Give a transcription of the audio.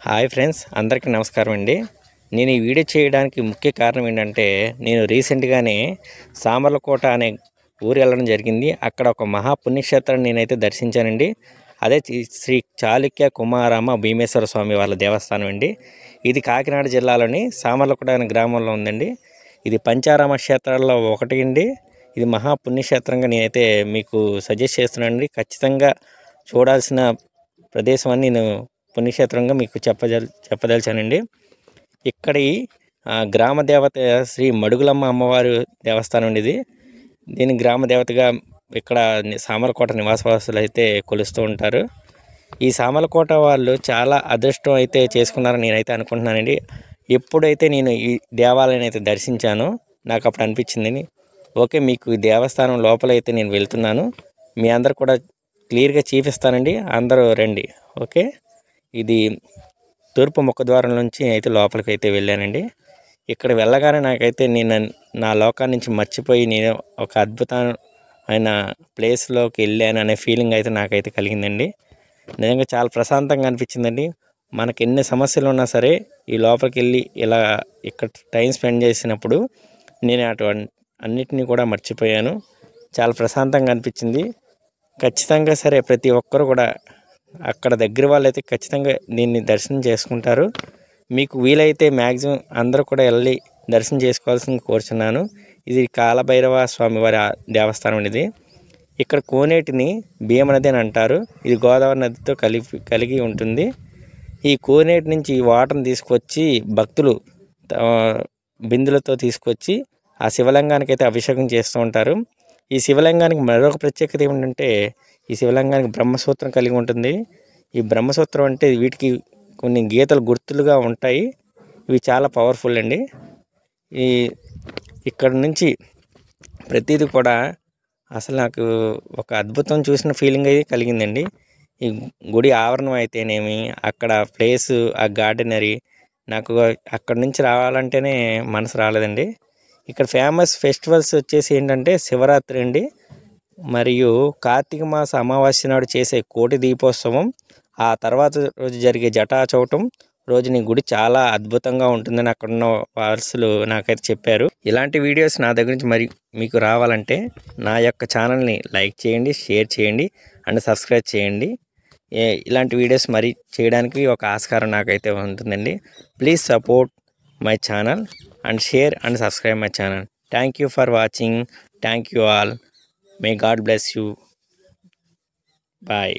Hi friends, అందరికీ నమస్కారం అండి. నేను ఈ వీడియో చేయడానికి ముఖ్య కారణం ఏంటంటే, నేను రీసెంట్గానే సామర్లకోట అనే ఊరు వెళ్ళడం జరిగింది. అక్కడ ఒక మహాపుణ్యక్షేత్రాన్ని నేనైతే దర్శించానండి. అదే శ్రీ చాళుక్య కుమారమ్మ భీమేశ్వర స్వామి వాళ్ళ దేవస్థానం అండి. ఇది కాకినాడ జిల్లాలోని సామర్లకోట అనే గ్రామంలో ఉందండి. ఇది పంచారామ క్షేత్రాల్లో ఒకటి అండి. ఇది మహాపుణ్యక్షేత్రంగా నేనైతే మీకు సజెస్ట్ చేస్తున్నానండి. ఖచ్చితంగా చూడాల్సిన ప్రదేశం అని నేను పుణ్యక్షేత్రంగా మీకు చెప్పదలిచానండి. ఇక్కడి గ్రామ దేవత శ్రీ మడుగులమ్మ అమ్మవారి దేవస్థానం అండి ఇది. దీని గ్రామ దేవతగా ఇక్కడ సామర్లకోట నివాసవాసులు అయితే కొలుస్తూ ఉంటారు. ఈ సామర్లకోట వాళ్ళు చాలా అదృష్టం అయితే చేసుకున్నారని నేనైతే అనుకుంటున్నానండి. ఎప్పుడైతే నేను ఈ దేవాలయాన్ని అయితే దర్శించానో నాకు అప్పుడు అనిపించిందని, ఓకే, మీకు ఈ దేవస్థానం లోపలైతే నేను వెళ్తున్నాను, మీ అందరు కూడా క్లియర్గా చూపిస్తానండి, అందరూ రండి. ఓకే, ఇది తూర్పు ముఖద్వారం నుంచి అయితే లోపలికి అయితే వెళ్ళానండి. ఇక్కడ వెళ్ళగానే నాకైతే నేను నా లోకాన్ని నుంచి మర్చిపోయి నేను ఒక అద్భుతమైన ప్లేస్లోకి వెళ్ళాను అనే ఫీలింగ్ అయితే నాకైతే కలిగిందండి. నిజంగా చాలా ప్రశాంతంగా అనిపించిందండి. మనకి ఎన్ని సమస్యలు ఉన్నా సరే ఈ లోపలికి వెళ్ళి ఇలా ఇక్కడ టైం స్పెండ్ చేసినప్పుడు నేను అన్నిటినీ కూడా మర్చిపోయాను. చాలా ప్రశాంతంగా అనిపించింది. ఖచ్చితంగా సరే ప్రతి ఒక్కరు కూడా అక్కడ దగ్గర వాళ్ళైతే ఖచ్చితంగా దీన్ని దర్శనం చేసుకుంటారు. మీకు వీలైతే మ్యాక్సిమం అందరూ కూడా వెళ్ళి దర్శనం చేసుకోవాల్సింది కోరుచున్నాను. ఇది కాలభైరవ స్వామివారి దేవస్థానం అనేది. ఇక్కడ కోనేటిని భీమనది అని అంటారు. ఇది గోదావరి నదితో కలిగి ఉంటుంది. ఈ కోనేటి నుంచి ఈ వాటర్ని తీసుకొచ్చి భక్తులు బిందులతో తీసుకొచ్చి ఆ శివలింగానికి అయితే అభిషేకం చేస్తూ ఉంటారు. ఈ శివలింగానికి మరొక ప్రత్యేకత ఏమిటంటే, ఈ శివలింగానికి బ్రహ్మసూత్రం కలిగి ఉంటుంది. ఈ బ్రహ్మసూత్రం అంటే వీటికి కొన్ని గీతలు గుర్తులుగా ఉంటాయి. ఇవి చాలా పవర్ఫుల్ అండి. ఇక్కడ నుంచి ప్రతిదీ కూడా అసలు నాకు ఒక అద్భుతం చూసిన ఫీలింగ్ అయితే కలిగిందండి. ఈ గుడి ఆవరణం అయితేనేమి, అక్కడ ప్లేసు, ఆ గార్డెనరీ, నాకు అక్కడ నుంచి రావాలంటేనే మనసు రాలేదండి. ఇక్కడ ఫేమస్ ఫెస్టివల్స్ వచ్చేసి ఏంటంటే శివరాత్రి అండి, మరియు కార్తీక మాస అమావాస్య నాడు చేసే కోటి దీపోత్సవం, ఆ తర్వాత రోజు జరిగే జటాచౌటం రోజుని గుడి చాలా అద్భుతంగా ఉంటుందని అక్కడున్న వారసులు నాకైతే చెప్పారు. ఇలాంటి వీడియోస్ నా దగ్గర నుంచి మరి మీకు రావాలంటే నా యొక్క ఛానల్ని లైక్ చేయండి, షేర్ చేయండి అండ్ సబ్స్క్రైబ్ చేయండి. ఇలాంటి వీడియోస్ మరి చేయడానికి ఒక ఆస్కారం నాకైతే ఉంటుందండి. Please support my channel and share and subscribe my channel. Thank you for watching. Thank you all. May God bless you. Bye.